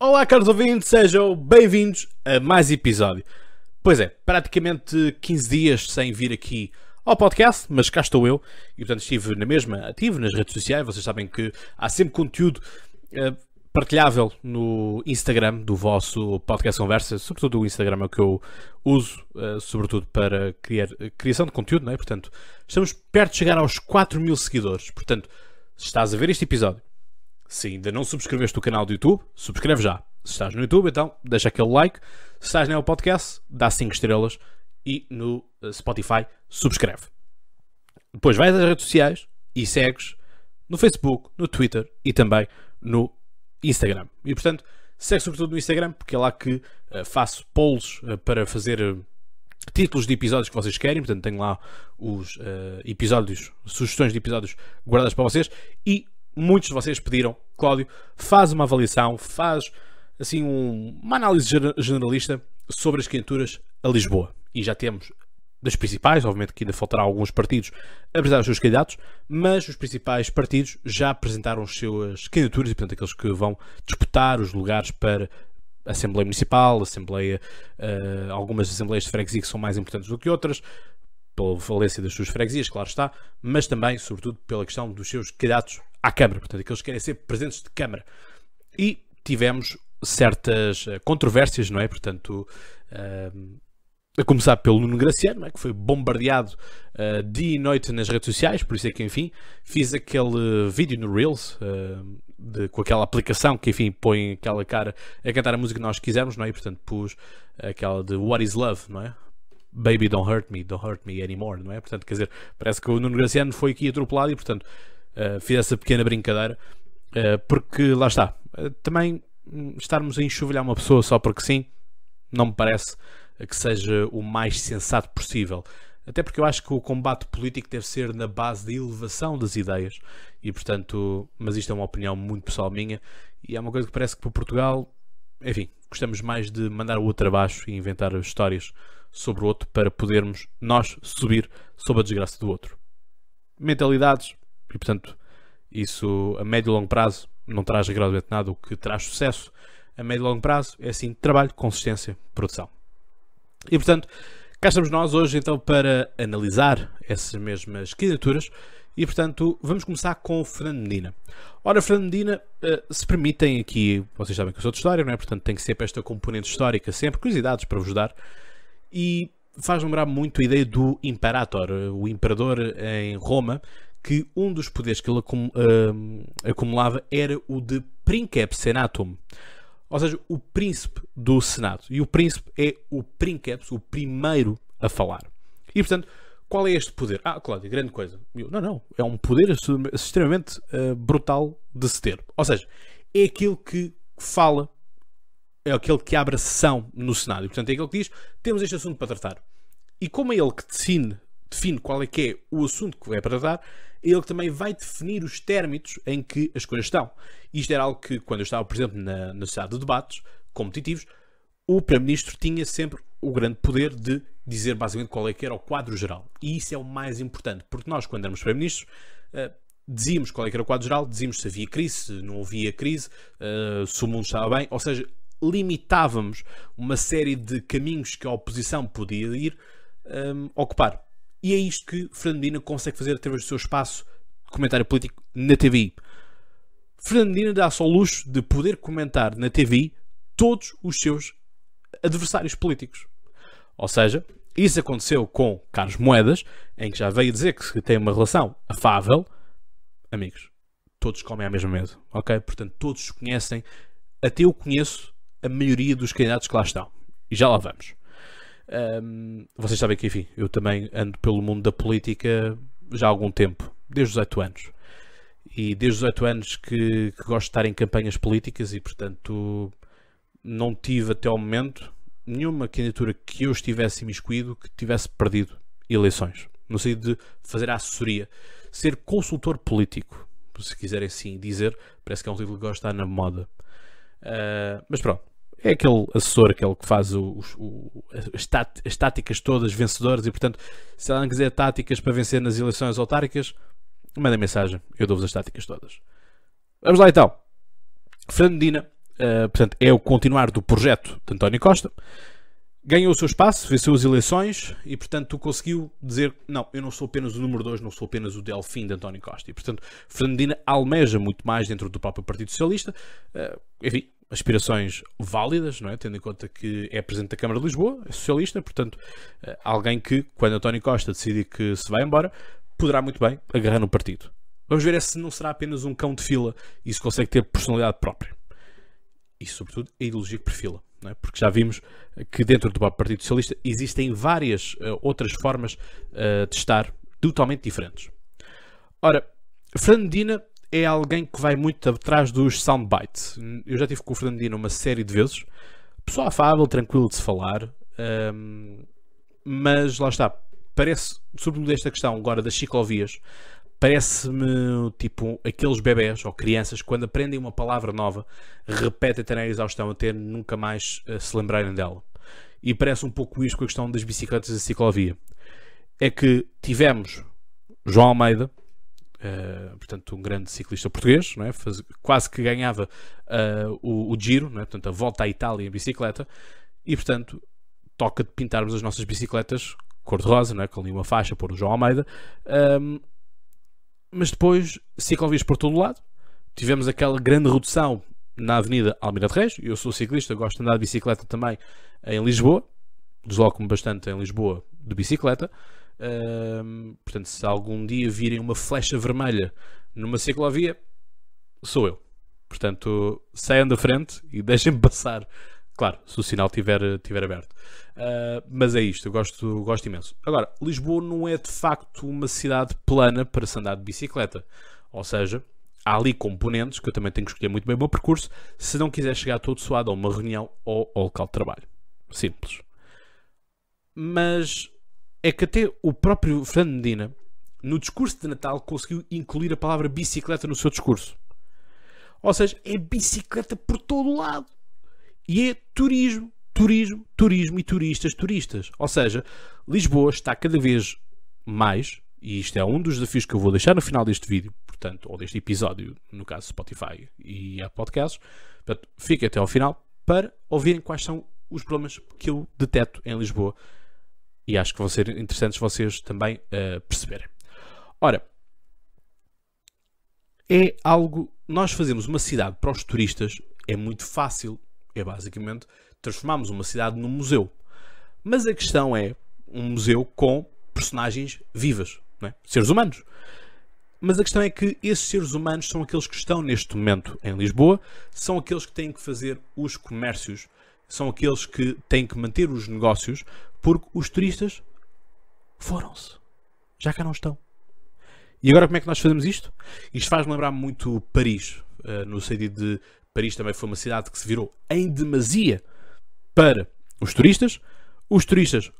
Olá, caros ouvintes, sejam bem-vindos a mais episódio. Pois é, praticamente 15 dias sem vir aqui ao podcast, mas cá estou eu e portanto estive na mesma, ativo nas redes sociais. Vocês sabem que há sempre conteúdo partilhável no Instagram do vosso podcast Conversa, sobretudo o Instagram é o que eu uso, sobretudo para criação de conteúdo, não é? Portanto, estamos perto de chegar aos 4.000 seguidores. Portanto, se estás a ver este episódio, se ainda não subscreveste o canal do YouTube, subscreve já. Se estás no YouTube, então deixa aquele like. Se estás no podcast, dá 5 estrelas. E no Spotify, subscreve. Depois vais às redes sociais e segues no Facebook, no Twitter e também no Instagram. E portanto, segue sobretudo no Instagram, porque é lá que faço polls para fazer títulos de episódios que vocês querem. Portanto, tenho lá os episódios, sugestões de episódios guardadas para vocês. E muitos de vocês pediram, Cláudio, faz uma avaliação, faz assim uma análise generalista sobre as candidaturas a Lisboa. E já temos das principais, obviamente que ainda faltará alguns partidos a apresentar os seus candidatos, mas os principais partidos já apresentaram as suas candidaturas e, portanto, aqueles que vão disputar os lugares para a Assembleia Municipal, algumas Assembleias de Freguesia que são mais importantes do que outras, pela valência das suas freguesias, claro está, mas também, sobretudo, pela questão dos seus candidatos à Câmara, portanto, aqueles que querem ser presidentes de Câmara. E tivemos certas controvérsias, não é? Portanto, a começar pelo Nuno Graciano, não é? Que foi bombardeado dia e noite nas redes sociais, por isso é que, enfim, fiz aquele vídeo no Reels, com aquela aplicação que, enfim, põe aquela cara a cantar a música que nós quisermos, não é? E, portanto, pus aquela de What is Love, não é? Baby, don't hurt me anymore, não é? Portanto, quer dizer, parece que o Nuno Graciano foi aqui atropelado e, portanto, fiz essa pequena brincadeira, porque lá está, também estarmos a enxovalhar uma pessoa só porque sim, não me parece que seja o mais sensato possível. Até porque eu acho que o combate político deve ser na base da elevação das ideias e, portanto, mas isto é uma opinião muito pessoal minha e é uma coisa que parece que para Portugal, enfim, gostamos mais de mandar o outro abaixo e inventar histórias sobre o outro para podermos nós subir sobre a desgraça do outro. Mentalidades e, portanto, isso a médio e longo prazo não traz rigorosamente nada. O que traz sucesso a médio e longo prazo é assim trabalho, consistência, produção. E portanto, cá estamos nós hoje então para analisar essas mesmas candidaturas e portanto vamos começar com o Fernando Medina. Ora, Fernando Medina, se permitem aqui, vocês sabem que eu sou de História, não é? Portanto tem sempre esta componente histórica, sempre curiosidades para vos dar e faz lembrar muito a ideia do Imperator, o imperador em Roma, que um dos poderes que ele acumulava era o de Princeps Senatum, ou seja, o príncipe do Senado. E o príncipe é o Princeps, o primeiro a falar. E, portanto, qual é este poder? Cláudio, grande coisa. Não. É um poder extremamente brutal de se ter. Ou seja, é aquele que fala, é aquele que abre a sessão no Senado. E, portanto, é aquele que diz, temos este assunto para tratar. E como é ele que define qual é que é o assunto que é para tratar, é ele que também vai definir os términos em que as coisas estão. Isto era algo que, quando eu estava, por exemplo, na sociedade de debates competitivos, o Primeiro-Ministro tinha sempre o grande poder de dizer basicamente qual é que era o quadro geral. E isso é o mais importante, porque nós, quando éramos Primeiro-Ministros, dizíamos qual é que era o quadro geral, dizíamos se havia crise, se não havia crise, se o mundo estava bem, ou seja, limitávamos uma série de caminhos que a oposição podia ir ocupar. E é isto que Fernando Medina consegue fazer através do seu espaço de comentário político na TVI. Fernando Medina dá-se ao luxo de poder comentar na TVI todos os seus adversários políticos. Ou seja, isso aconteceu com Carlos Moedas, em que já veio dizer que tem uma relação afável. Amigos, todos comem à mesma mesa, ok? Portanto, todos se conhecem. Até eu conheço a maioria dos candidatos que lá estão. E já lá vamos. Vocês sabem que, enfim, eu também ando pelo mundo da política já há algum tempo, desde os 8 anos. E desde os 8 anos que gosto de estar em campanhas políticas e, portanto, não tive até ao momento nenhuma candidatura que eu estivesse imiscuído que tivesse perdido eleições. No sentido de fazer a assessoria, ser consultor político, se quiserem assim dizer, parece que é um título que gosto de estar na moda. Mas pronto. É aquele assessor, aquele que faz as táticas todas vencedoras e, portanto, se ela não quiser táticas para vencer nas eleições autárquicas, manda mensagem, eu dou-vos as táticas todas. Vamos lá então. Fernando Medina portanto, é o continuar do projeto de António Costa. Ganhou o seu espaço, venceu as eleições e, portanto, conseguiu dizer: não, eu não sou apenas o número 2, não sou apenas o Delfim de António Costa. E, portanto, Fernando Medina almeja muito mais dentro do próprio Partido Socialista. Enfim, aspirações válidas, não é? Tendo em conta que é Presidente da Câmara de Lisboa, é socialista, portanto, alguém que, quando António Costa decidir que se vai embora, poderá muito bem agarrar no partido. Vamos ver se não será apenas um cão de fila e se consegue ter personalidade própria. E, sobretudo, a ideologia que perfila. Não é? Porque já vimos que dentro do próprio Partido Socialista existem várias outras formas de estar totalmente diferentes. Ora, Fernando Medina é alguém que vai muito atrás dos soundbites. Eu já estive com o Fernando Medina uma série de vezes. Pessoa afável, tranquilo de se falar. Mas lá está. Parece, sobretudo esta questão agora das ciclovias, parece-me tipo aqueles bebés ou crianças que quando aprendem uma palavra nova repetem até na exaustão até nunca mais se lembrarem dela. E parece um pouco isto com a questão das bicicletas e ciclovia. É que tivemos João Almeida, portanto um grande ciclista português, não é? Quase que ganhava o Giro, não é? Portanto a volta à Itália em bicicleta, e portanto toca de pintarmos as nossas bicicletas cor-de-rosa, não é? Com ali uma faixa por o João Almeida. Mas depois, ciclovias por todo o lado. Tivemos aquela grande redução na Avenida Almirante Reis. Eu sou ciclista, gosto de andar de bicicleta também em Lisboa. Desloco-me bastante em Lisboa de bicicleta. Portanto, se algum dia virem uma flecha vermelha numa ciclovia, sou eu. Portanto, saiam da frente e deixem-me passar. Claro, se o sinal estiver aberto. Mas é isto, eu gosto imenso. Agora, Lisboa não é de facto uma cidade plana para se andar de bicicleta. Ou seja, há ali componentes que eu também tenho que escolher muito bem o meu percurso se não quiser chegar todo suado a uma reunião ou ao local de trabalho. Simples. Mas é que até o próprio Fernando Medina, no discurso de Natal, conseguiu incluir a palavra bicicleta no seu discurso. Ou seja, é bicicleta por todo o lado. E é turismo e turistas. Ou seja, Lisboa está cada vez mais, e isto é um dos desafios que eu vou deixar no final deste vídeo, portanto, ou deste episódio, no caso Spotify e a podcasts. Portanto, fiquem até ao final para ouvirem quais são os problemas que eu deteto em Lisboa, e acho que vão ser interessantes vocês também perceberem. Ora, é algo... Nós fazemos uma cidade para os turistas, é muito fácil. É basicamente transformarmos uma cidade num museu. Mas a questão é um museu com personagens vivas, não é? Seres humanos. Mas a questão é que esses seres humanos são aqueles que estão neste momento em Lisboa, são aqueles que têm que fazer os comércios, são aqueles que têm que manter os negócios, porque os turistas foram-se. Já cá não estão. E agora como é que nós fazemos isto? Isto faz-me lembrar muito Paris, no sentido de Paris também foi uma cidade que se virou em demasia para os turistas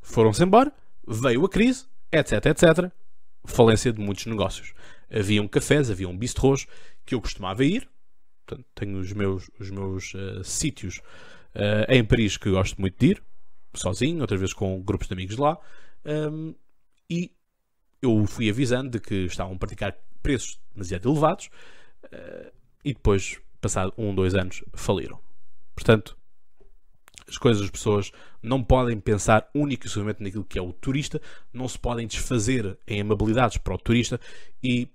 foram-se embora, veio a crise, etc. Falência de muitos negócios. Haviam cafés, haviam bistrôs que eu costumava ir. Portanto, tenho os meus sítios em Paris que gosto muito de ir, sozinho, outras vezes com grupos de amigos de lá. E eu fui avisando de que estavam a praticar preços demasiado elevados e depois, passado 2 anos, faliram. Portanto, as pessoas não podem pensar única e exclusivamente naquilo que é o turista, não se podem desfazer em amabilidades para o turista e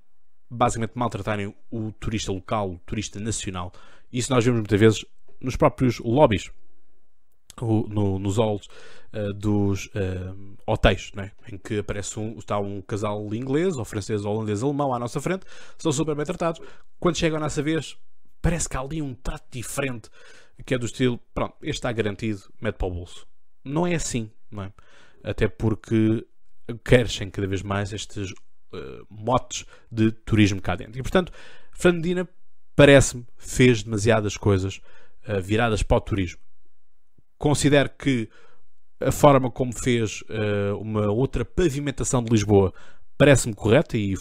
basicamente maltratarem o turista local, o turista nacional. Isso nós vemos muitas vezes nos próprios lobbies, nos halls dos hotéis, né? Em que aparece está um casal inglês, ou francês, ou holandês, alemão à nossa frente, são super bem tratados. Quando chegam à nossa vez, parece que há ali um trato diferente, que é do estilo, pronto, este está garantido, mete para o bolso. Não é assim, não é? Até porque crescem cada vez mais estes motes de turismo cá dentro. E portanto, Fernando Medina, parece-me, fez demasiadas coisas viradas para o turismo. Considero que a forma como fez uma outra pavimentação de Lisboa parece-me correta, e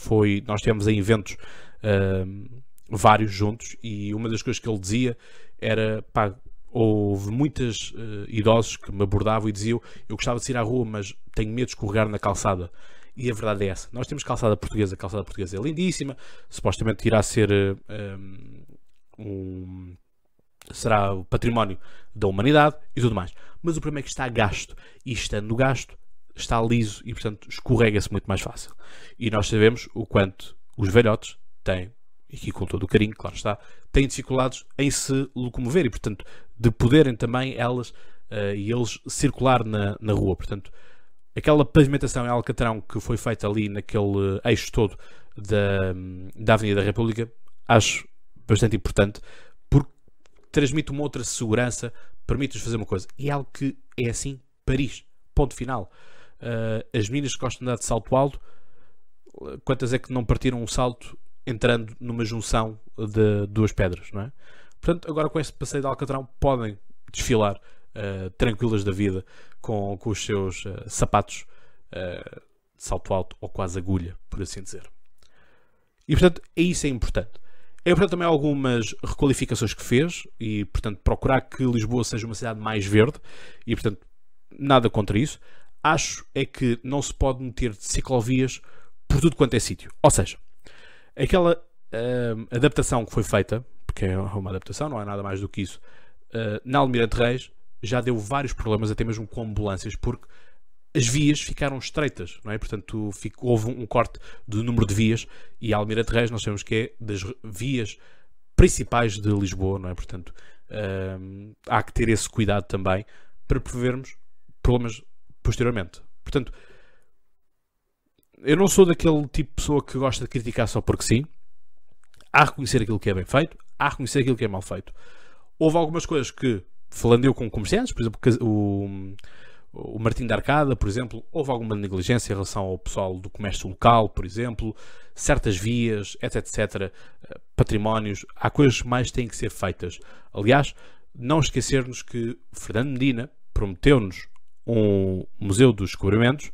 nós tivemos em eventos vários juntos, e uma das coisas que ele dizia era, pá, houve muitos idosos que me abordavam e diziam: eu gostava de sair à rua, mas tenho medo de escorregar na calçada. E a verdade é essa. Nós temos calçada portuguesa. A calçada portuguesa é lindíssima. Supostamente irá ser será o património da humanidade e tudo mais. Mas o problema é que está gasto. E estando gasto, está liso e, portanto, escorrega-se muito mais fácil. E nós sabemos o quanto os velhotes têm, aqui com todo o carinho, claro está, têm dificuldades em se locomover e, portanto, de poderem também elas e eles circular na rua. Portanto, aquela pavimentação em Alcatrão que foi feita ali naquele eixo todo da Avenida da República, acho bastante importante, porque transmite uma outra segurança, permite-nos fazer uma coisa. E é algo que é assim, Paris, ponto final. As meninas que gostam de andar de salto alto, quantas é que não partiram um salto entrando numa junção de duas pedras, não é? Portanto, agora com esse passeio de Alcatrão podem desfilar tranquilas da vida com os seus sapatos de salto alto ou quase agulha, por assim dizer. E portanto, isso é importante. É importante também algumas requalificações que fez e, portanto, procurar que Lisboa seja uma cidade mais verde e, portanto, nada contra isso. Acho é que não se pode meter ciclovias por tudo quanto é sítio. Ou seja, aquela adaptação que foi feita, porque é uma adaptação, não é nada mais do que isso, na Almirante Reis já deu vários problemas, até mesmo com ambulâncias, porque as vias ficaram estreitas, não é? Portanto, houve um corte do número de vias e a Almirante Reis nós sabemos que é das vias principais de Lisboa, não é? Portanto, há que ter esse cuidado também para prevermos problemas posteriormente. Portanto, eu não sou daquele tipo de pessoa que gosta de criticar só porque sim. Há a reconhecer aquilo que é bem feito, há a reconhecer aquilo que é mal feito. Houve algumas coisas que, falando eu com comerciantes, por exemplo, o Martim da Arcada, por exemplo, houve alguma negligência em relação ao pessoal do comércio local, por exemplo, certas vias, etc, patrimónios, há coisas que mais têm que ser feitas. Aliás, não esquecermos que Fernando Medina prometeu-nos um museu dos descobrimentos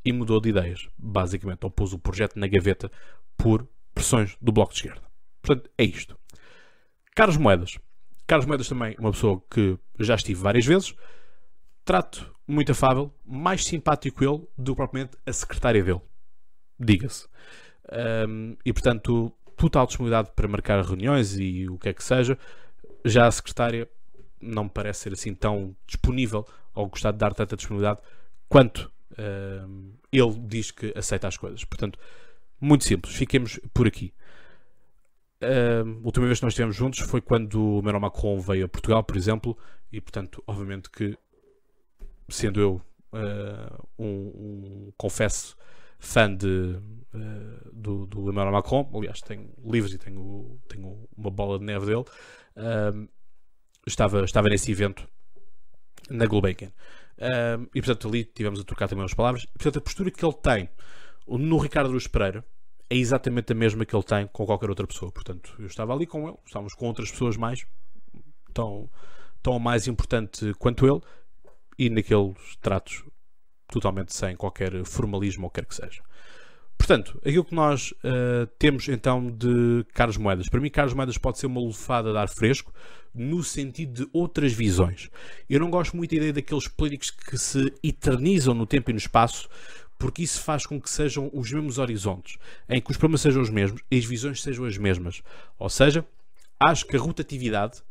e mudou de ideias, basicamente, ou pôs o projeto na gaveta por pressões do Bloco de Esquerda. Portanto, é isto. Carlos Moedas. Carlos Moedas também é uma pessoa que já estive várias vezes, trato muito afável, mais simpático ele do que propriamente a secretária dele, diga-se. E portanto, total disponibilidade para marcar reuniões e o que é que seja. Já a secretária não me parece ser assim tão disponível ou gostar de dar tanta disponibilidade quanto ele diz que aceita as coisas. Portanto, muito simples, fiquemos por aqui. A última vez que nós estivemos juntos foi quando o Emmanuel Macron veio a Portugal, por exemplo, e portanto, obviamente que sendo eu confesso fã do Emmanuel Macron, aliás tenho livros e tenho uma bola de neve dele, estava nesse evento na Gulbenkian, e portanto ali tivemos a trocar também as palavras, e portanto a postura que ele tem no Ricardo Araújo Pereira é exatamente a mesma que ele tem com qualquer outra pessoa. Portanto, eu estava ali com ele, estávamos com outras pessoas mais tão mais importante quanto ele, e naqueles tratos totalmente sem qualquer formalismo ou quer que seja. Portanto, aquilo que nós temos então de Carlos Moedas. Para mim, Carlos Moedas pode ser uma lufada de ar fresco no sentido de outras visões. Eu não gosto muito da ideia daqueles políticos que se eternizam no tempo e no espaço, porque isso faz com que sejam os mesmos horizontes, em que os problemas sejam os mesmos e as visões sejam as mesmas. Ou seja, acho que a rotatividade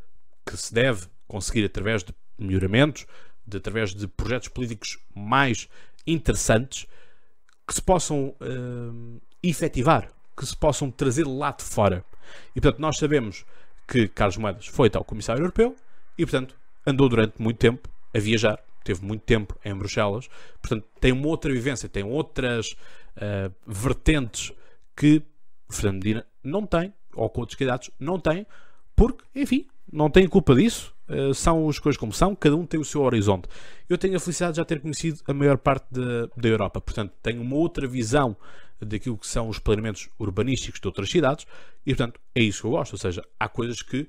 que se deve conseguir através de melhoramentos, através de projetos políticos mais interessantes, que se possam efetivar, que se possam trazer lá de fora. E portanto nós sabemos que Carlos Moedas foi tal comissário europeu e portanto andou durante muito tempo a viajar, teve muito tempo em Bruxelas, portanto tem uma outra vivência, tem outras vertentes que Fernando Medina não tem, ou com outros candidatos não tem, porque, enfim, não tem culpa disso. São as coisas como são, cada um tem o seu horizonte. Eu tenho a felicidade de já ter conhecido a maior parte da Europa, portanto tenho uma outra visão daquilo que são os planeamentos urbanísticos de outras cidades e portanto é isso que eu gosto, ou seja, há coisas que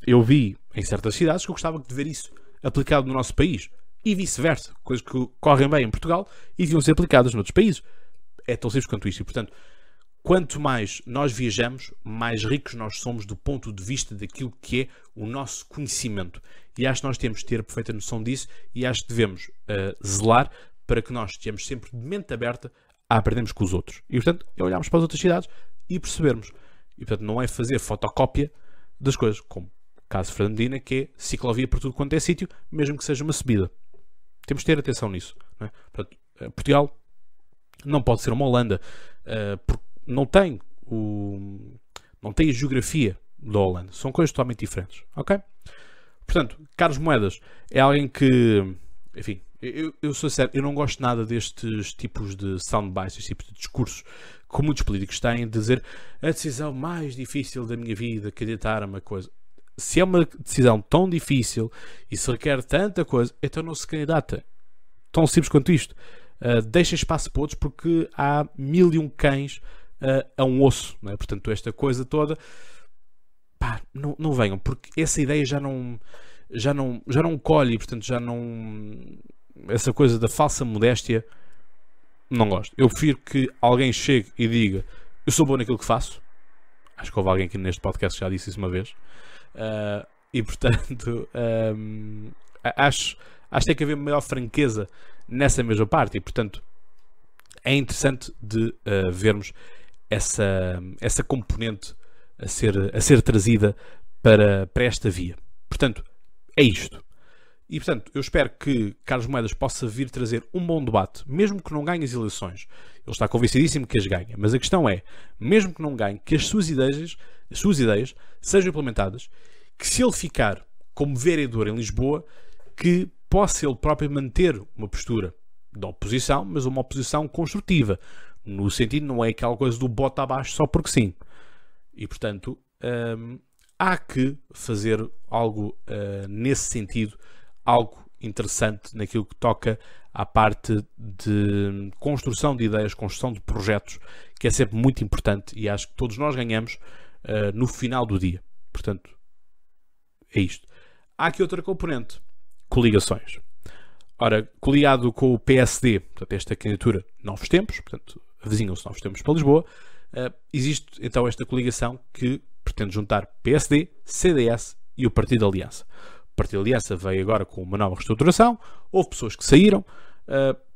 eu vi em certas cidades que eu gostava de ver isso aplicado no nosso país e vice-versa, coisas que correm bem em Portugal e deviam ser aplicadas noutros países. É tão simples quanto isto e portanto quanto mais nós viajamos, mais ricos nós somos do ponto de vista daquilo que é o nosso conhecimento. E acho que nós temos de ter a perfeita noção disso e acho que devemos zelar para que nós estejamos sempre de mente aberta a aprendermos com os outros. E, portanto, é olharmos para as outras cidades e percebermos. E, portanto, não é fazer fotocópia das coisas, como caso Fernandina, que é ciclovia por tudo quanto é sítio, mesmo que seja uma subida. Temos de ter atenção nisso. Não é? Portanto, Portugal não pode ser uma Holanda, porque não tem a geografia da Holanda. São coisas totalmente diferentes. Ok? Portanto, Carlos Moedas é alguém que, enfim, eu sou sério, eu não gosto nada destes tipos de soundbites, estes tipos de discursos que muitos políticos têm de dizer a decisão mais difícil da minha vida, candidatar a uma coisa. Se é uma decisão tão difícil e se requer tanta coisa, então não se candidata. Tão simples quanto isto. Deixa espaço para outros porque há 1001 cães a um osso. Não é? Portanto, esta coisa toda, pá, não venham, porque essa ideia já não colhe, portanto já não... Essa coisa da falsa modéstia, não gosto. Eu prefiro que alguém chegue e diga eu sou bom naquilo que faço. Acho que houve alguém aqui neste podcast que já disse isso uma vez. E portanto acho que tem que haver maior franqueza nessa mesma parte. E portanto é interessante de vermos essa componente a ser trazida para esta via. Portanto, é isto. E, portanto, eu espero que Carlos Moedas possa vir trazer um bom debate, mesmo que não ganhe as eleições. Ele está convencidíssimo que as ganha. Mas a questão é, mesmo que não ganhe, que as suas ideias sejam implementadas, que se ele ficar como vereador em Lisboa, que possa ele próprio manter uma postura da oposição, mas uma oposição construtiva. No sentido, não é aquela coisa do bota abaixo só porque sim. E, portanto, há que fazer algo nesse sentido, algo interessante naquilo que toca à parte de construção de ideias, construção de projetos, que é sempre muito importante e acho que todos nós ganhamos no final do dia. Portanto, é isto. Há aqui outra componente, coligações. Ora, coligado com o PSD, portanto, esta candidatura Novos Tempos, portanto, avizinham-se Novos Tempos para Lisboa, existe então esta coligação que pretende juntar PSD, CDS e o Partido Aliança. O Partido Aliança veio agora com uma nova reestruturação, houve pessoas que saíram,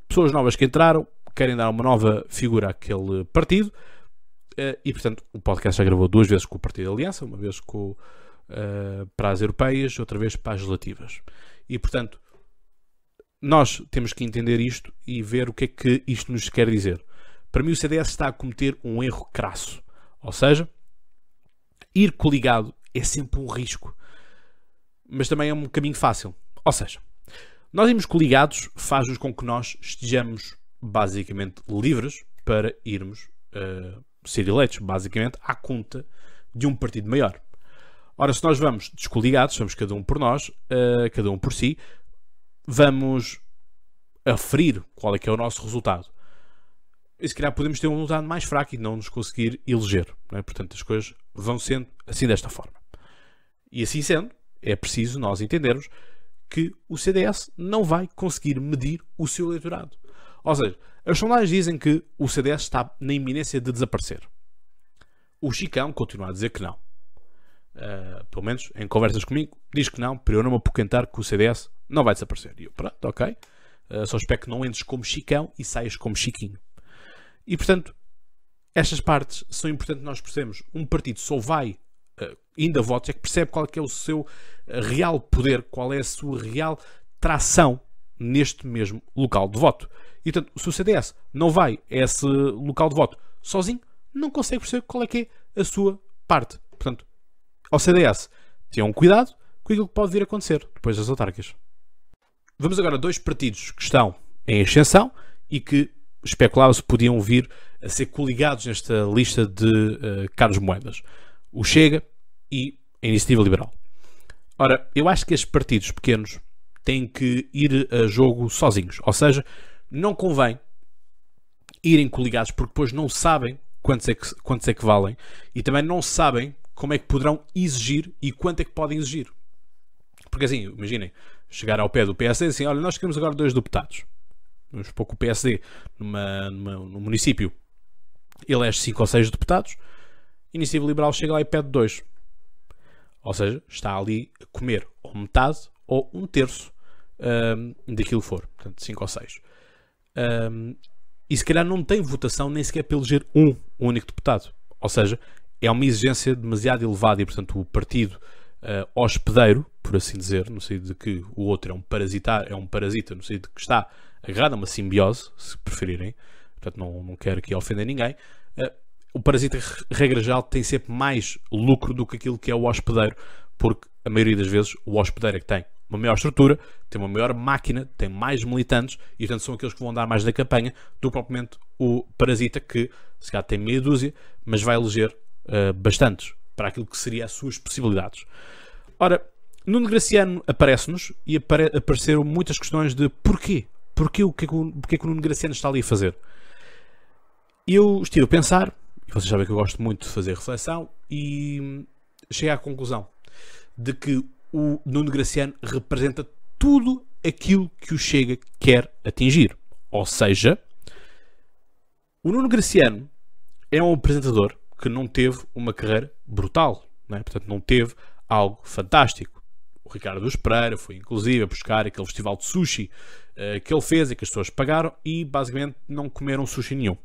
pessoas novas que entraram, querem dar uma nova figura àquele partido, e portanto o podcast já gravou 2 vezes com o Partido Aliança, uma vez para as europeias, outra vez para as legislativas. E portanto nós temos que entender isto e ver o que é que isto nos quer dizer. Para mim o CDS está a cometer um erro crasso, ou seja, ir coligado é sempre um risco, mas também é um caminho fácil. Ou seja, nós irmos coligados faz-nos com que nós estejamos basicamente livres para irmos ser eleitos, basicamente, à conta de um partido maior. Ora, se nós vamos descoligados, vamos cada um por nós, cada um por si, vamos aferir qual é que é o nosso resultado. E se calhar podemos ter um resultado mais fraco e não nos conseguir eleger. Não é? Portanto, as coisas vão sendo assim desta forma. E assim sendo, é preciso nós entendermos que o CDS não vai conseguir medir o seu eleitorado. Ou seja, as sondagens dizem que o CDS está na iminência de desaparecer. O Chicão continua a dizer que não. Pelo menos em conversas comigo, diz que não, para eu não me apoquentar que o CDS não vai desaparecer. E eu, pronto, ok. Só espero que não entres como Chicão e saias como Chiquinho. E, portanto, estas partes são importantes nós percebemos. Um partido só vai indo a votos é que percebe qual é que é o seu real poder, qual é a sua real tração neste mesmo local de voto. E, portanto, se o CDS não vai a esse local de voto sozinho, não consegue perceber qual é que é a sua parte. Portanto, ao CDS, tenham cuidado com aquilo que pode vir a acontecer depois das autárquicas. Vamos agora a 2 partidos que estão em ascensão e que especulava-se podiam vir a ser coligados nesta lista de Carlos Moedas. O Chega e a Iniciativa Liberal. Ora, eu acho que estes partidos pequenos têm que ir a jogo sozinhos. Ou seja, não convém irem coligados porque depois não sabem quantos é que valem e também não sabem como é que poderão exigir e quanto é que podem exigir. Porque assim, imaginem, chegar ao pé do PSD e assim, olha, nós queremos agora 2 deputados. Vamos supor que o PSD no município elege 5 ou 6 deputados, a Iniciativa Liberal chega lá e pede 2. Ou seja, está ali a comer ou metade ou 1/3 daquilo que for. Portanto, 5 ou 6. E se calhar não tem votação nem sequer para eleger um único deputado. Ou seja, é uma exigência demasiado elevada e, portanto, o partido hospedeiro, por assim dizer, no sentido de que o outro é um parasita, no sentido de que está agarrado a uma simbiose, se preferirem. Portanto, não quero aqui ofender ninguém. O parasita, regra geral, tem sempre mais lucro do que aquilo que é o hospedeiro, porque a maioria das vezes o hospedeiro é que tem uma maior estrutura, tem uma maior máquina, tem mais militantes e, portanto, são aqueles que vão dar mais da campanha do que propriamente o parasita, que se calhar tem meia dúzia, mas vai eleger bastantes para aquilo que seria as suas possibilidades. Ora, Nuno Graciano aparece-nos e apareceram muitas questões de porquê? Porquê o que é que o Nuno Graciano está ali a fazer? Eu estive a pensar, e vocês sabem que eu gosto muito de fazer reflexão, e cheguei à conclusão de que o Nuno Graciano representa tudo aquilo que o Chega quer atingir. Ou seja, o Nuno Graciano é um apresentador que não teve uma carreira brutal, não é? Portanto, não teve algo fantástico. O Ricardo Luz Pereira foi inclusive a buscar aquele festival de sushi que ele fez e que as pessoas pagaram e basicamente não comeram sushi nenhum.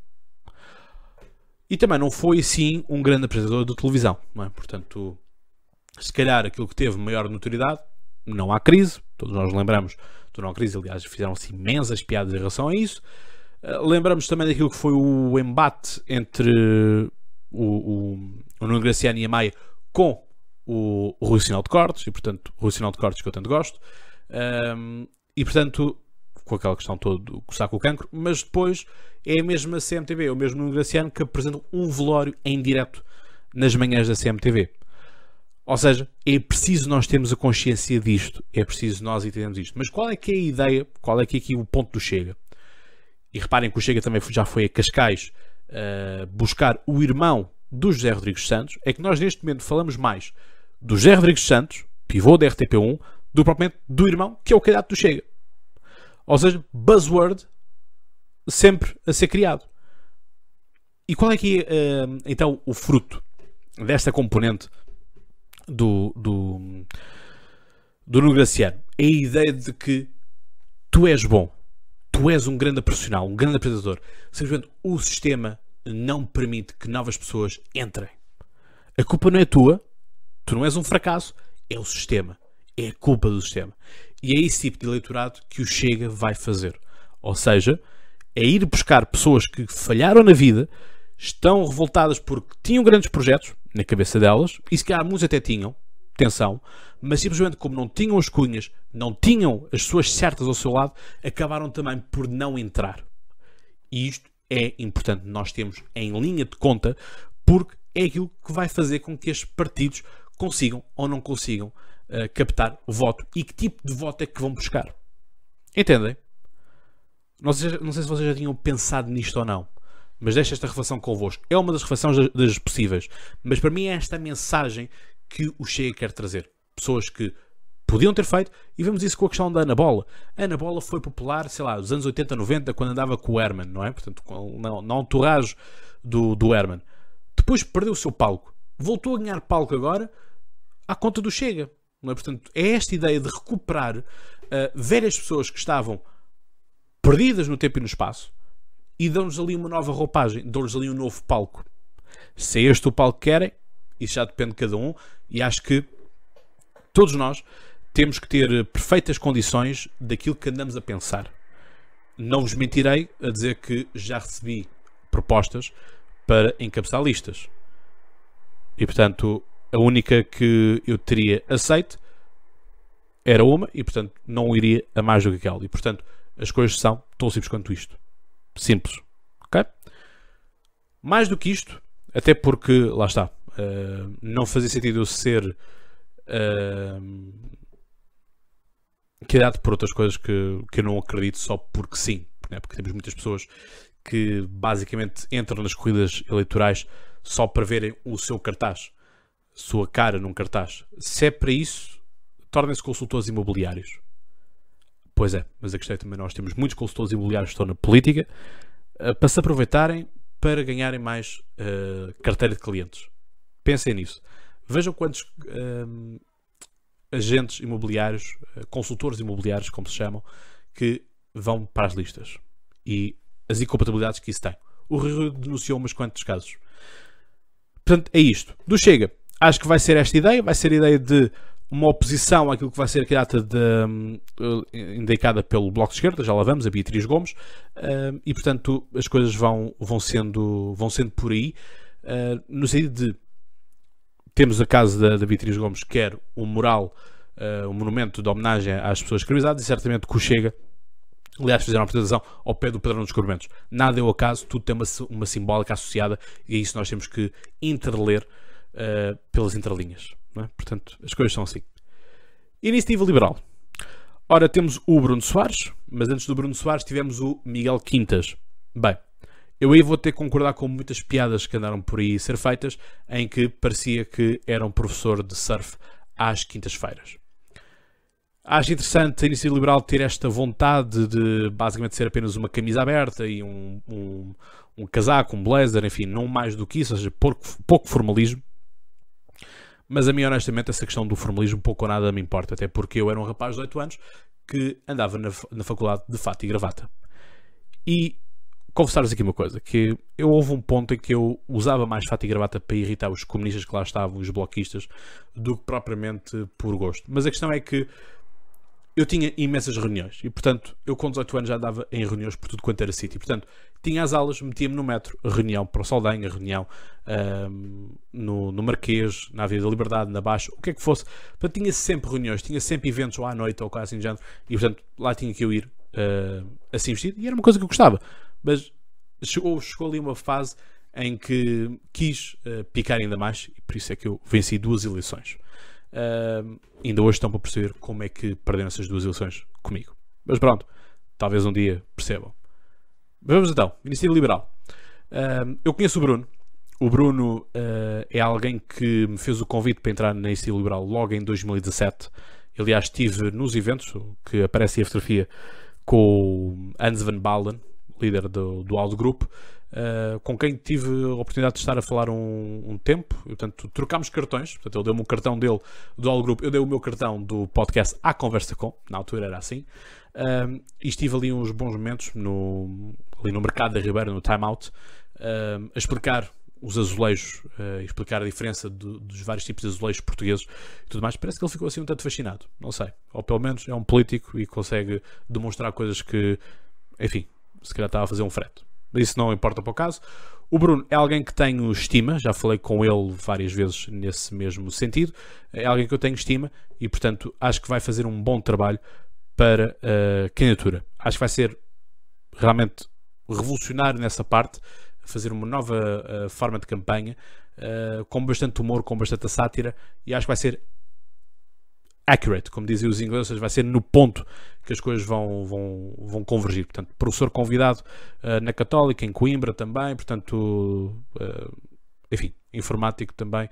E também não foi assim um grande apresentador de televisão, não é? Portanto, se calhar aquilo que teve maior notoriedade, Não Há Crise, todos nós lembramos do Não Há Crise, aliás fizeram-se imensas piadas em relação a isso. Lembramos também daquilo que foi o embate entre o Nuno Graciano e a Maia com o Rui Sinal de Cortes, e portanto o Rui Sinal de Cortes que eu tanto gosto, e portanto com aquela questão toda do coçar com o cancro, mas depois é a mesma CMTV, é o mesmo Nuno Graciano que apresenta um velório em direto nas manhãs da CMTV. Ou seja, é preciso nós termos a consciência disto, é preciso nós entendermos isto. Mas qual é que é a ideia, qual é que é aqui o ponto do Chega? E reparem que o Chega também já foi a Cascais buscar o irmão do José Rodrigues Santos, é que nós neste momento falamos mais do José Rodrigues Santos, pivô da RTP1, do propriamente do irmão, que é o candidato do Chega. Ou seja, buzzword sempre a ser criado. E qual é que é, então, o fruto desta componente do Nuno Graciano? É a ideia de que tu és bom, tu és um grande profissional, um grande apresentador. Simplesmente o sistema não permite que novas pessoas entrem. A culpa não é tua, tu não és um fracasso, é o sistema. É a culpa do sistema. E é esse tipo de eleitorado que o Chega vai fazer. Ou seja, é ir buscar pessoas que falharam na vida, estão revoltadas porque tinham grandes projetos na cabeça delas, e se calhar muitos até tinham, atenção, mas simplesmente como não tinham as cunhas, não tinham as pessoas certas ao seu lado, acabaram também por não entrar. E isto é importante nós temos em linha de conta, porque é aquilo que vai fazer com que estes partidos consigam ou não consigam captar o voto e que tipo de voto é que vão buscar. Entendem? Não sei se vocês já tinham pensado nisto ou não, mas deixo esta reflexão convosco. É uma das reflexões das possíveis, mas para mim é esta a mensagem que o Chega quer trazer. Pessoas que podiam ter feito, e vemos isso com a questão da Ana Bola. A Ana Bola foi popular, sei lá, nos anos 80, 90, quando andava com o Herman, não é? Portanto, na entourage do Herman. Depois perdeu o seu palco. Voltou a ganhar palco agora à conta do Chega. Não é? Portanto, é esta ideia de recuperar velhas pessoas que estavam perdidas no tempo e no espaço e dão-nos ali uma nova roupagem, dão-nos ali um novo palco. Se é este o palco que querem, isso já depende de cada um, e acho que todos nós temos que ter perfeitas condições daquilo que andamos a pensar. Não vos mentirei a dizer que já recebi propostas para encabeçar listas. E portanto, a única que eu teria aceito era uma, e portanto não iria a mais do que aquela. E portanto, as coisas são tão simples quanto isto. Simples. Ok? Mais do que isto, até porque, lá está, não fazia sentido eu ser candidato por outras coisas que eu não acredito só porque sim. Né? Porque temos muitas pessoas que basicamente entram nas corridas eleitorais só para verem o seu cartaz, sua cara num cartaz. Se é para isso, tornem-se consultores imobiliários. Pois é, mas a questão é também nós temos muitos consultores imobiliários que estão na política para se aproveitarem para ganharem mais carteira de clientes. Pensem nisso. Vejam quantos agentes imobiliários, consultores imobiliários, como se chamam, que vão para as listas. E as incompatibilidades que isso tem. O Rui denunciou umas quantos casos. Portanto, é isto. Do Chega, acho que vai ser esta ideia, vai ser a ideia de uma oposição àquilo que vai ser a candidata indicada pelo Bloco de Esquerda, já lá vamos, a Beatriz Gomes, e portanto as coisas vão sendo por aí, no sentido de temos a casa da Beatriz Gomes, que quer um mural, um monumento de homenagem às pessoas escravizadas, e certamente que o Chega, aliás, fizeram uma apresentação ao pé do padrão dos descobrimentos. Nada é o acaso, tudo tem uma simbólica associada, e é isso nós temos que interler pelas entrelinhas. Não é? Portanto, as coisas são assim. Iniciativa Liberal. Ora, temos o Bruno Soares, mas antes do Bruno Soares tivemos o Miguel Quintas. Bem, eu aí vou ter que concordar com muitas piadas que andaram por aí a ser feitas, em que parecia que era um professor de surf às quintas-feiras. Acho interessante a Iniciativa Liberal ter esta vontade de basicamente ser apenas uma camisa aberta e um casaco, um blazer, enfim, não mais do que isso, ou seja, pouco formalismo. Mas a mim, honestamente, essa questão do formalismo pouco ou nada me importa, até porque eu era um rapaz de 18 anos que andava na faculdade de fato e gravata. E confessar-vos aqui uma coisa, que houve um ponto em que eu usava mais fato e gravata para irritar os comunistas que lá estavam, os bloquistas, do que propriamente por gosto. Mas a questão é que eu tinha imensas reuniões e, portanto, eu com 18 anos já andava em reuniões por tudo quanto era sítio. Portanto, tinha as aulas, metia-me no metro, reunião para o Saldanha, reunião no Marquês, na Avenida da Liberdade, na Baixa, o que é que fosse. Portanto, tinha sempre reuniões, tinha sempre eventos ou à noite ou quase assim de género, e, portanto, lá tinha que eu ir assim vestido, e era uma coisa que eu gostava. Mas chegou ali uma fase em que quis picar ainda mais, e por isso é que eu venci 2 eleições. Ainda hoje estão para perceber como é que perderam essas 2 eleições comigo. Mas pronto, talvez um dia percebam. Mas vamos então, Iniciativa Liberal. Eu conheço o Bruno. O Bruno é alguém que me fez o convite para entrar na Iniciativa Liberal logo em 2017. Aliás, estive nos eventos, que aparece aí a fotografia com o Hans Van Balen, líder do Aldo Group, com quem tive a oportunidade de estar a falar um tempo. Portanto, trocámos cartões. Portanto, ele deu-me um cartão dele do Aldo Group, eu dei o meu cartão do podcast à Conversa Com, na altura era assim, e estive ali uns bons momentos ali no Mercado da Ribeira, no Time Out, a explicar os azulejos, explicar a diferença dos vários tipos de azulejos portugueses e tudo mais. Parece que ele ficou assim um tanto fascinado, não sei, ou pelo menos é um político e consegue demonstrar coisas que, enfim, se calhar estava a fazer um frete. Mas isso não importa para o caso. O Bruno é alguém que tenho estima, já falei com ele várias vezes nesse mesmo sentido, é alguém que eu tenho estima e, portanto, acho que vai fazer um bom trabalho para a candidatura. Acho que vai ser realmente revolucionário nessa parte, fazer uma nova forma de campanha, com bastante humor, com bastante sátira, e acho que vai ser accurate, como dizem os ingleses, vai ser no ponto que as coisas vão convergir. Portanto, professor convidado na Católica, em Coimbra também, portanto, enfim, informático também,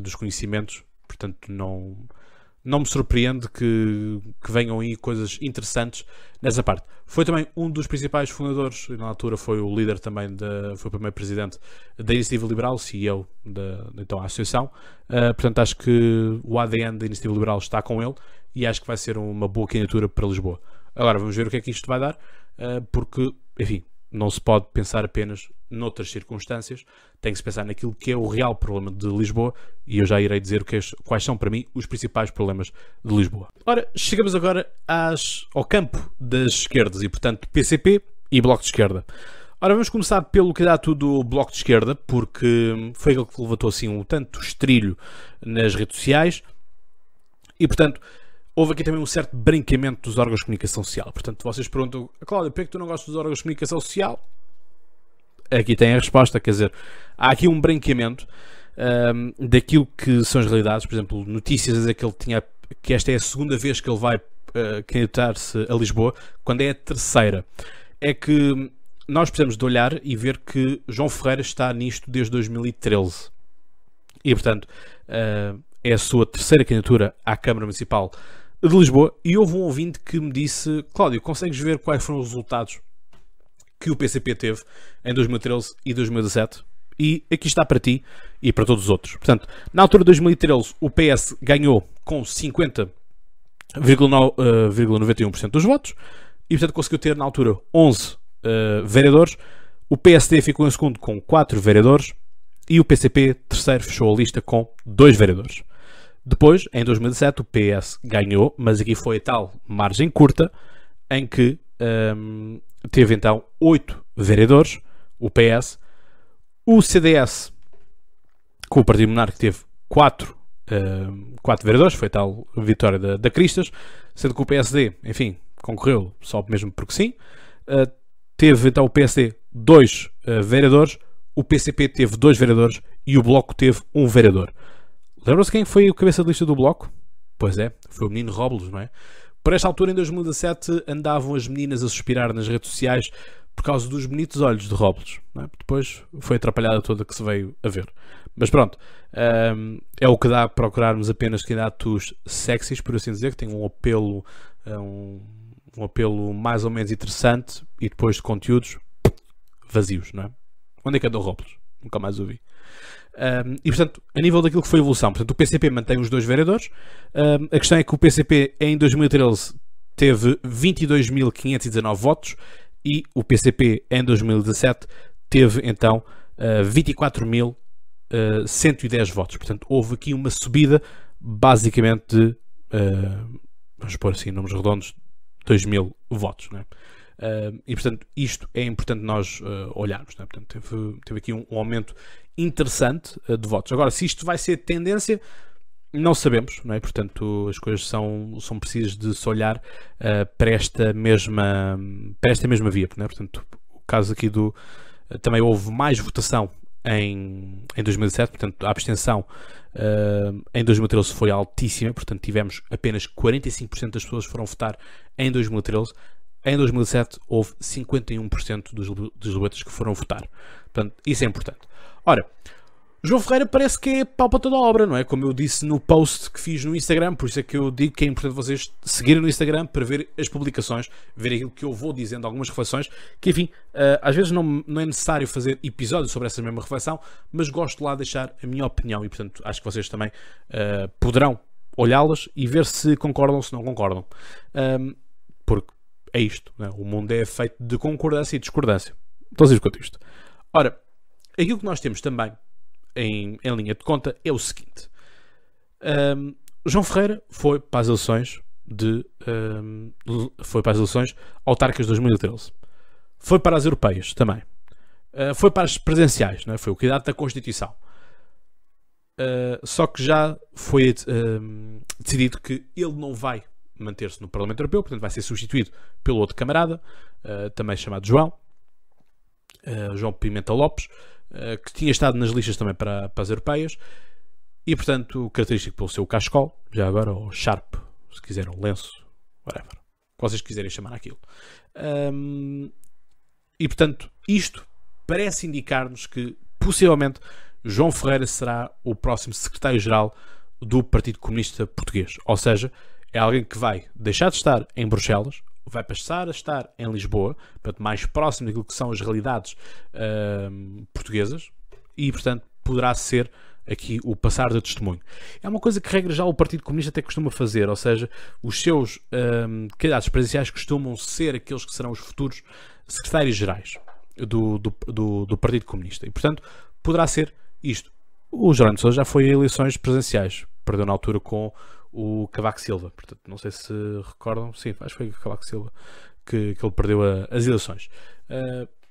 dos conhecimentos, portanto, não me surpreende que venham aí coisas interessantes nessa parte. Foi também um dos principais fundadores, e na altura foi o líder também, foi o primeiro presidente da Iniciativa Liberal, CEO então, a associação. Portanto, acho que o ADN da Iniciativa Liberal está com ele e acho que vai ser uma boa candidatura para Lisboa. Agora, vamos ver o que é que isto vai dar, porque, enfim, não se pode pensar apenas noutras circunstâncias, tem que se pensar naquilo que é o real problema de Lisboa, e eu já irei dizer quais são para mim os principais problemas de Lisboa. Ora, chegamos agora ao campo das esquerdas e, portanto, PCP e Bloco de Esquerda. Ora, vamos começar pelo candidato do Bloco de Esquerda, porque foi ele que levantou assim um tanto estrilho nas redes sociais e, portanto, houve aqui também um certo branqueamento dos órgãos de comunicação social. Portanto, vocês perguntam, Cláudio, por que tu não gostas dos órgãos de comunicação social? Aqui tem a resposta, quer dizer, há aqui um branqueamento daquilo que são as realidades. Por exemplo, notícias a dizer que esta é a segunda vez que ele vai candidatar-se a Lisboa, quando é a terceira. É que nós precisamos de olhar e ver que João Ferreira está nisto desde 2013. E, portanto, é a sua terceira candidatura à Câmara Municipal de Lisboa, e houve um ouvinte que me disse, Cláudio, consegues ver quais foram os resultados que o PCP teve em 2013 e 2017? E aqui está para ti e para todos os outros. Portanto, na altura de 2013 o PS ganhou com 50,91% dos votos e, portanto, conseguiu ter na altura 11 vereadores. O PSD ficou em segundo com 4 vereadores e o PCP, terceiro, fechou a lista com 2 vereadores. Depois, em 2017, o PS ganhou, mas aqui foi a tal margem curta, em que teve então 8 vereadores, o PS. O CDS, com o Partido Monarca, teve 4 vereadores, foi a tal vitória da Cristas, sendo que o PSD, enfim, concorreu só mesmo porque sim. Teve então o PSD 2 vereadores, o PCP teve 2 vereadores e o Bloco teve 1 vereador. Lembram-se quem foi o cabeça de lista do Bloco? Pois é, foi o menino Robles, não é? Por esta altura, em 2017, andavam as meninas a suspirar nas redes sociais por causa dos bonitos olhos de Robles. Não é? Depois foi atrapalhada toda que se veio a ver. Mas pronto, é o que dá procurarmos apenas candidatos sexys, por assim dizer, que têm um apelo, um apelo mais ou menos interessante, e depois de conteúdos vazios, não é? Onde é que andou Robles? Nunca mais ouvi. E portanto, a nível daquilo que foi a evolução, portanto, o PCP mantém os 2 vereadores. A questão é que o PCP em 2013 teve 22.519 votos e o PCP em 2017 teve então 24.110 votos. Portanto, houve aqui uma subida basicamente de, vamos pôr assim, números redondos, 2.000 votos, não é? E portanto isto é importante nós olharmos, não é? Portanto, teve aqui um aumento interessante de votos. Agora, se isto vai ser tendência, não sabemos, não é? Portanto, as coisas são precisas de se olhar para esta mesma via, não é? Portanto, o caso aqui também houve mais votação em 2017, portanto a abstenção em 2013 foi altíssima, portanto tivemos apenas 45% das pessoas que foram votar em 2013. Em 2007 houve 51% dos lisboetas que foram votar. Portanto, isso é importante. Ora, João Ferreira parece que é pau para toda a obra, não é? Como eu disse no post que fiz no Instagram, por isso é que eu digo que é importante vocês seguirem no Instagram para ver as publicações, ver aquilo que eu vou dizendo, algumas reflexões, que enfim, às vezes não é necessário fazer episódios sobre essa mesma reflexão, mas gosto lá de deixar a minha opinião e, portanto, acho que vocês também poderão olhá-las e ver se concordam ou se não concordam. Porque é isto, não é? O mundo é feito de concordância e discordância. Estão a dizer quanto isto. Ora, aquilo que nós temos também em linha de conta é o seguinte. João Ferreira foi para as eleições autárquicas de 2013. Foi para as europeias também. Foi para as presidenciais, não é? Foi o candidato da Constituição. Só que já foi decidido que ele não vai manter-se no Parlamento Europeu, portanto vai ser substituído pelo outro camarada, também chamado João Pimenta Lopes, que tinha estado nas listas também para as europeias, e portanto característico pelo seu cachecol, já agora, ou Sharp, se quiserem, um lenço, whatever, que vocês quiserem chamar aquilo. E portanto isto parece indicar-nos que possivelmente João Ferreira será o próximo secretário-geral do Partido Comunista Português, ou seja, é alguém que vai deixar de estar em Bruxelas, vai passar a estar em Lisboa, portanto, mais próximo daquilo que são as realidades portuguesas, e, portanto, poderá ser aqui o passar de testemunho. É uma coisa que, regra já, o Partido Comunista até costuma fazer, ou seja, os seus candidatos presidenciais costumam ser aqueles que serão os futuros secretários-gerais do Partido Comunista. E, portanto, poderá ser isto. O Jerónimo de Sousa já foi a eleições presidenciais, perdeu na altura com o Cavaco Silva, portanto, não sei se recordam, sim, acho que foi o Cavaco Silva que ele perdeu as eleições.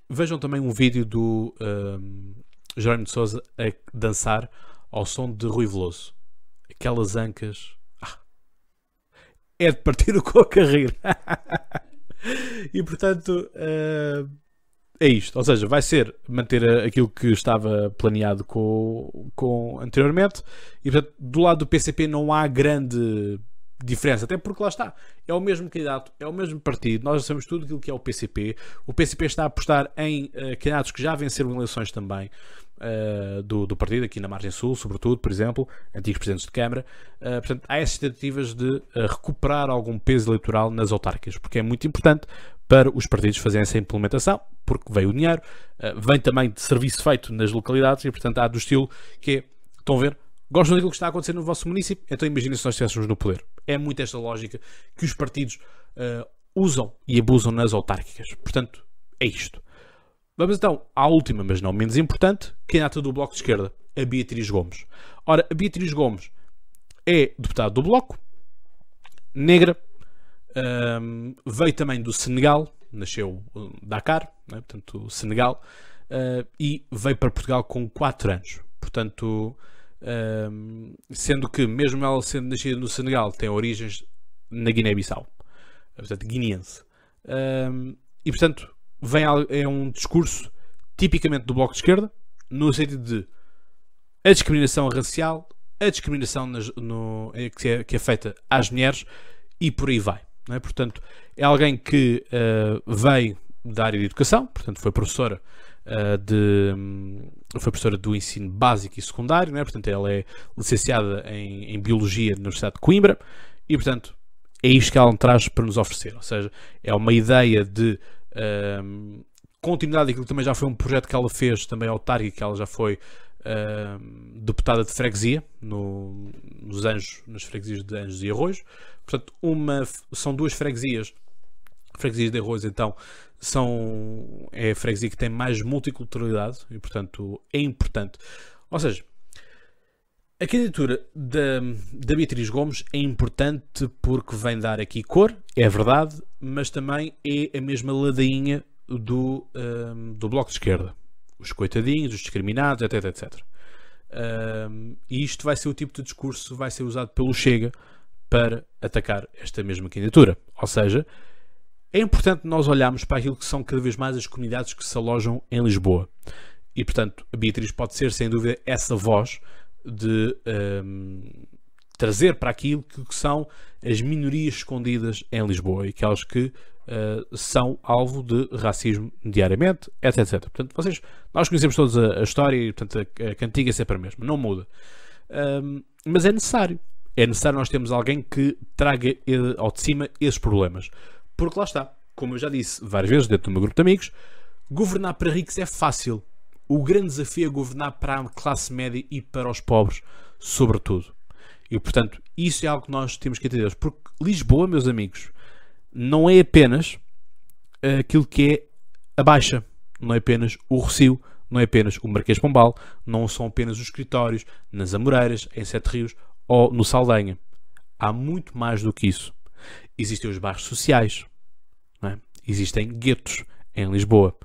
Vejam também um vídeo do Jerónimo de Sousa a dançar ao som de Rui Veloso. Aquelas ancas, é de partir o coco a rir. E portanto é isto, ou seja, vai ser manter aquilo que estava planeado com anteriormente, e portanto do lado do PCP não há grande diferença, até porque lá está, é o mesmo candidato, é o mesmo partido, nós sabemos tudo aquilo que é o PCP está a apostar em candidatos que já venceram eleições também do partido, aqui na Margem Sul, sobretudo, por exemplo, antigos presidentes de Câmara. Portanto, há essas tentativas de recuperar algum peso eleitoral nas autárquicas, porque é muito importante para os partidos fazerem essa implementação, porque veio o dinheiro, vem também de serviço feito nas localidades, e portanto há do estilo que é, estão a ver, gostam daquilo que está a acontecer no vosso município, então imaginem se nós estivéssemos no poder. É muito esta lógica que os partidos usam e abusam nas autárquicas. Portanto, é isto. Vamos então à última, mas não menos importante, candidata do Bloco de Esquerda, a Beatriz Gomes. Ora, a Beatriz Gomes é deputada do Bloco, negra, veio também do Senegal, nasceu Dakar, né? Portanto, Senegal, e veio para Portugal com 4 anos. Portanto, sendo que, mesmo ela sendo nascida no Senegal, tem origens na Guiné-Bissau, portanto, guineense. E, portanto, é um discurso tipicamente do Bloco de Esquerda, no sentido de a discriminação racial, a discriminação que é feita às mulheres e por aí vai. Não é? Portanto, é alguém que veio da área de educação, portanto, foi professora do ensino básico e secundário, não é? Portanto, ela é licenciada em Biologia na Universidade de Coimbra e, portanto, é isto que ela traz para nos oferecer. Ou seja, é uma ideia de continuidade daquilo que também já foi um projeto que ela fez, também autárquico, que ela já foi deputada de freguesia nas freguesias de Anjos e Arroios. Portanto, são 2 freguesias de Arroios, então é a freguesia que tem mais multiculturalidade e, portanto, é importante. Ou seja, a candidatura da Beatriz Gomes é importante porque vem dar aqui cor, é verdade, mas também é a mesma ladainha do Bloco de Esquerda. Os coitadinhos, os discriminados, etc, etc. E isto vai ser o tipo de discurso que vai ser usado pelo Chega para atacar esta mesma candidatura. Ou seja, é importante nós olharmos para aquilo que são cada vez mais as comunidades que se alojam em Lisboa. E, portanto, a Beatriz pode ser, sem dúvida, essa voz de trazer para aquilo que são as minorias escondidas em Lisboa e aquelas que são alvo de racismo diariamente, etc, etc. Portanto, nós conhecemos todos a história e, portanto, a cantiga é sempre a mesma, não muda. Mas é necessário. É necessário nós termos alguém que traga ao de cima esses problemas. Porque lá está, como eu já disse várias vezes dentro do meu grupo de amigos, governar para ricos é fácil. O grande desafio é governar para a classe média e para os pobres, sobretudo. E, portanto, isso é algo que nós temos que entender. Porque Lisboa, meus amigos, não é apenas aquilo que é a Baixa. Não é apenas o Rossio, não é apenas o Marquês de Pombal, não são apenas os escritórios nas Amoreiras, em Sete Rios ou no Saldanha. Há muito mais do que isso. Existem os bairros sociais, não é? Existem guetos em Lisboa.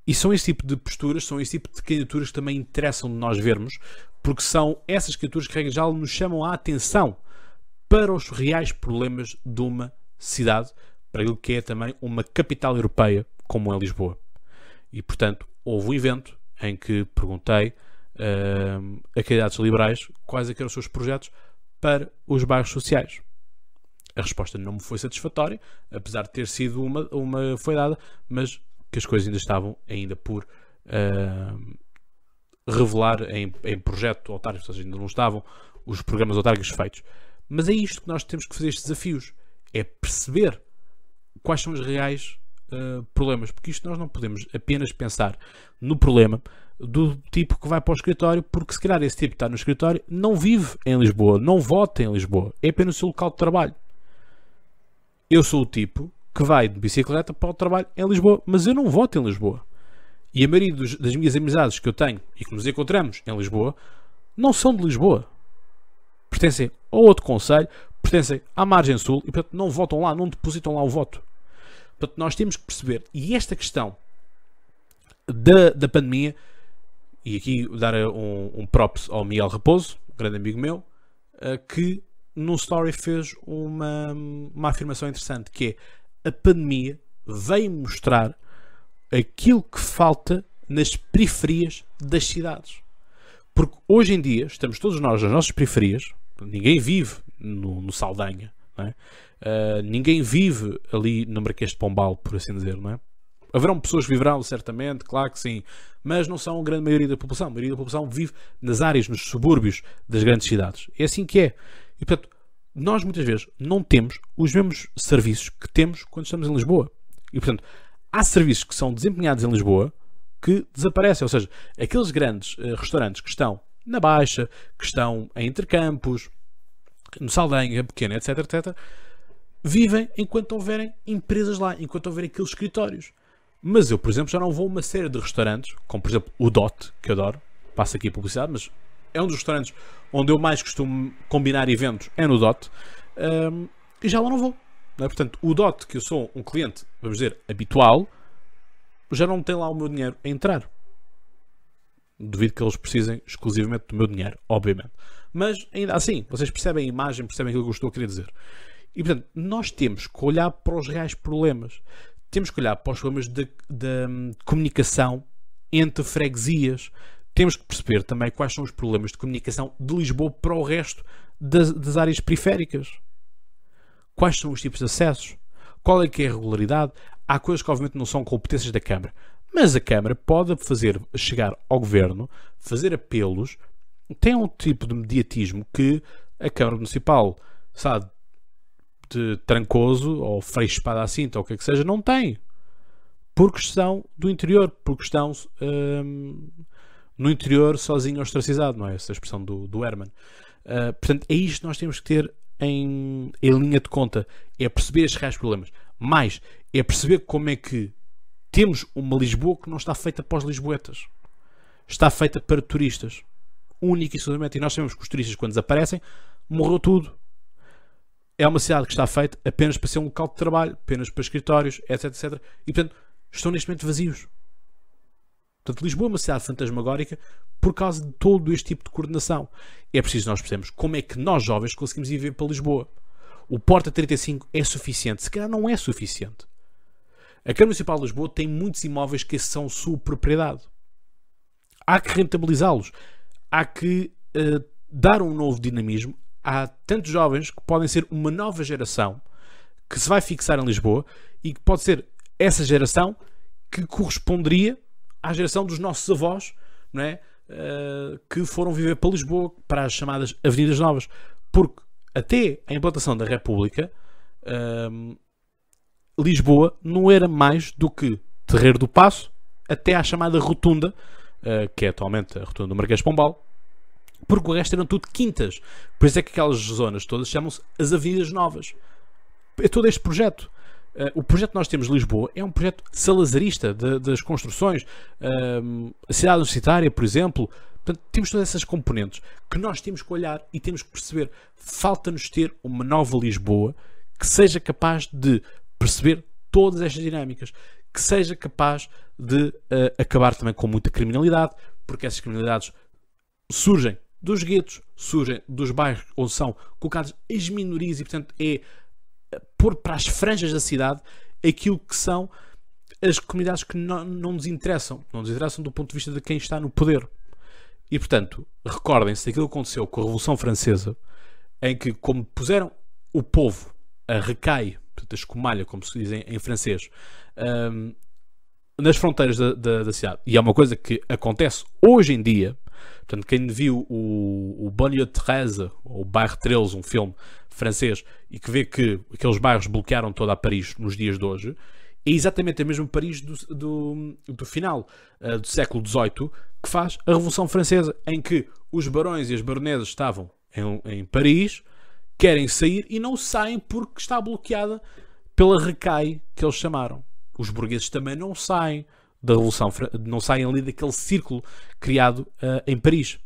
E são esse tipo de posturas, são esse tipo de candidaturas que também interessam de nós vermos, porque são essas candidaturas que, regra geral, nos chamam a atenção para os reais problemas de uma cidade, para aquilo que é também uma capital europeia, como é Lisboa. E, portanto, houve um evento em que perguntei a candidatos liberais quais eram os seus projetos para os bairros sociais. A resposta não me foi satisfatória, apesar de ter sido uma foi dada, mas que as coisas ainda estavam por revelar em projeto autárquico, ou seja, ainda não estavam os programas autárquicos feitos. Mas é isto que nós temos que fazer, estes desafios, é perceber quais são os reais problemas, porque isto nós não podemos apenas pensar no problema do tipo que vai para o escritório, porque se calhar esse tipo que está no escritório não vive em Lisboa, não vota em Lisboa, é apenas o seu local de trabalho. Eu sou o tipo que vai de bicicleta para o trabalho em Lisboa, mas eu não voto em Lisboa. E a maioria das minhas amizades que eu tenho e que nos encontramos em Lisboa não são de Lisboa. Pertencem a outro concelho, pertencem à margem sul e, portanto, não votam lá, não depositam lá o voto. Portanto, nós temos que perceber, e esta questão da pandemia, e aqui dar um props ao Miguel Raposo, um grande amigo meu, que no story fez uma afirmação interessante, que é: a pandemia veio mostrar aquilo que falta nas periferias das cidades. Porque hoje em dia estamos todos nós nas nossas periferias, ninguém vive no Saldanha, não é? Ninguém vive ali no Marquês de Pombal, por assim dizer, não é? Haverão pessoas que viverão, certamente, claro que sim, mas não são a grande maioria da população. A maioria da população vive nas áreas, nos subúrbios das grandes cidades. É assim que é. E, portanto, nós muitas vezes não temos os mesmos serviços que temos quando estamos em Lisboa. E, portanto, há serviços que são desempenhados em Lisboa que desaparecem. Ou seja, aqueles grandes restaurantes que estão na Baixa, que estão em Intercampos, no Saldanha, Pequena, etc, etc, vivem enquanto houverem empresas lá, enquanto houverem aqueles escritórios. Mas eu, por exemplo, já não vou a uma série de restaurantes, como por exemplo o Dot, que eu adoro, passo aqui a publicidade, mas é um dos restaurantes onde eu mais costumo combinar eventos, é no Dot, e já lá não vou. Não é? Portanto, o Dot, que eu sou um cliente, vamos dizer, habitual, já não tem lá o meu dinheiro a entrar. Duvido que eles precisem exclusivamente do meu dinheiro, obviamente. Mas, ainda assim, vocês percebem a imagem, percebem aquilo que eu estou a querer dizer. E, portanto, nós temos que olhar para os reais problemas. Temos que olhar para os problemas da comunicação entre freguesias. Temos que perceber também quais são os problemas de comunicação de Lisboa para o resto das áreas periféricas. Quais são os tipos de acessos? Qual é que é a regularidade? Há coisas que obviamente não são competências da Câmara. Mas a Câmara pode fazer chegar ao Governo, fazer apelos. Tem um tipo de mediatismo que a Câmara Municipal, sabe, de Trancoso ou Freixo Espada à Cinta ou o que é que seja, não tem. Por questão do interior. Por questão no interior sozinho ostracizado. Não é essa a expressão do Herman. Portanto, é isto que nós temos que ter em linha de conta. É perceber estes reais problemas. Mais, é perceber como é que temos uma Lisboa que não está feita para os lisboetas. Está feita para turistas. Única e exclusivamente. E nós sabemos que os turistas, quando desaparecem, morreu tudo. É uma cidade que está feita apenas para ser um local de trabalho, apenas para escritórios, etc, etc. E, portanto, estão neste momento vazios. Portanto, Lisboa é uma cidade fantasmagórica por causa de todo este tipo de coordenação. É preciso nós percebermos como é que nós, jovens, conseguimos ir viver para Lisboa. O Porta 35 é suficiente. Se calhar não é suficiente. A Câmara Municipal de Lisboa tem muitos imóveis que são sua propriedade. Há que rentabilizá-los. Há que dar um novo dinamismo. Há tantos jovens que podem ser uma nova geração que se vai fixar em Lisboa e que pode ser essa geração que corresponderia à geração dos nossos avós, não é? Que foram viver para Lisboa, para as chamadas Avenidas Novas. Porque até a implantação da República, Lisboa não era mais do que Terreiro do Paço até à chamada Rotunda, que é atualmente a Rotunda do Marquês de Pombal, porque o resto eram tudo quintas. Por isso é que aquelas zonas todas chamam-se as Avenidas Novas. É todo este projeto. O projeto que nós temos de Lisboa é um projeto salazarista das construções. A cidade universitária, por exemplo. Portanto, temos todas essas componentes que nós temos que olhar e temos que perceber. Falta-nos ter uma nova Lisboa que seja capaz de perceber todas estas dinâmicas, que seja capaz de acabar também com muita criminalidade, porque essas criminalidades surgem dos guetos, surgem dos bairros onde são colocadas as minorias e, portanto, é pôr para as franjas da cidade aquilo que são as comunidades que não nos interessam. Não nos interessam do ponto de vista de quem está no poder. E, portanto, recordem-se daquilo que aconteceu com a Revolução Francesa, em que, como puseram o povo a recair, portanto, a escumalha, como se diz em francês, nas fronteiras da cidade. E é uma coisa que acontece hoje em dia. Portanto, quem viu o Banlieue 13, ou o Bairro 13, um filme francês, e que vê que aqueles bairros bloquearam toda a Paris nos dias de hoje, é exatamente a mesma Paris do final do século XVIII que faz a Revolução Francesa, em que os barões e as baronesas estavam em Paris, querem sair e não saem porque está bloqueada pela recai que eles chamaram. Os burgueses também não saem da Revolução, não saem ali daquele círculo criado em Paris.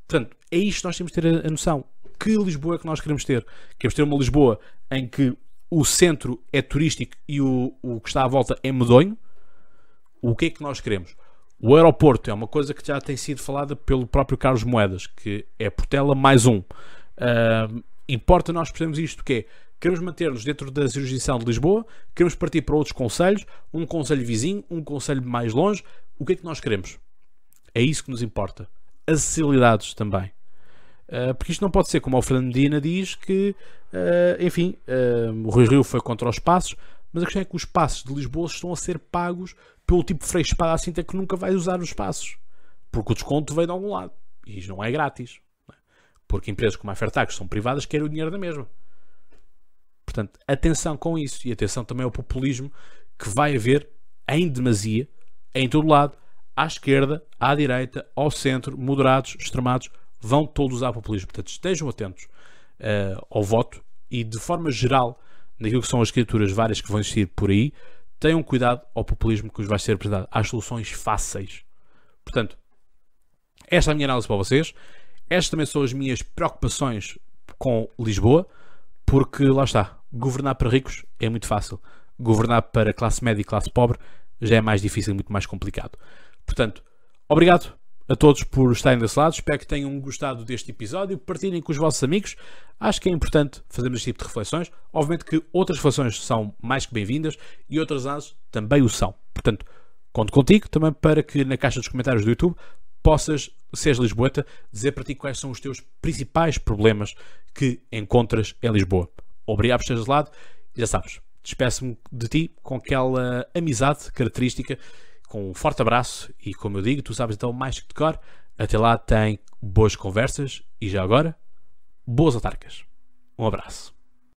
Portanto, é isto que nós temos de ter a noção. Que Lisboa é que nós queremos ter? Queremos ter uma Lisboa em que o centro é turístico e o que está à volta é medonho? O que é que nós queremos? O aeroporto é uma coisa que já tem sido falada pelo próprio Carlos Moedas, que é Portela mais um. Importa nós percebermos isto, que é, queremos manter-nos dentro da jurisdição de Lisboa, queremos partir para outros concelhos, um concelho vizinho, um concelho mais longe. O que é que nós queremos? É isso que nos importa. As acessibilidades também. Porque isto não pode ser, como o Fernando Medina diz, que, o Rui Rio foi contra os passos, mas a questão é que os passos de Lisboa estão a ser pagos pelo tipo de Freixo Espada à Cinta que nunca vai usar os passos. Porque o desconto vem de algum lado. E isto não é grátis. Porque empresas como a Fertax são privadas, querem o dinheiro da mesma. Portanto, atenção com isso. E atenção também ao populismo que vai haver em demasia, em todo lado, à esquerda, à direita, ao centro, moderados, extremados, vão todos usar populismo. Portanto, estejam atentos ao voto e, de forma geral, naquilo que são as criaturas várias que vão existir por aí, tenham cuidado ao populismo que vos vai ser apresentado, às soluções fáceis. Portanto, esta é a minha análise para vocês. Estas também são as minhas preocupações com Lisboa, porque lá está, governar para ricos é muito fácil. Governar para classe média e classe pobre já é mais difícil e muito mais complicado. Portanto, obrigado a todos por estarem desse lado. Espero que tenham gostado deste episódio. Partilhem com os vossos amigos. Acho que é importante fazermos este tipo de reflexões. Obviamente que outras reflexões são mais que bem-vindas e outras análise também o são. Portanto, conto contigo também para que na caixa dos comentários do YouTube possas, se és lisboeta, dizer para ti quais são os teus principais problemas que encontras em Lisboa. Obrigado por esteres de lado. E já sabes, despeço-me de ti com aquela amizade característica, com um forte abraço e, como eu digo, tu sabes então mais que de cor. Até lá, tem boas conversas e já agora, boas autarcas. Um abraço.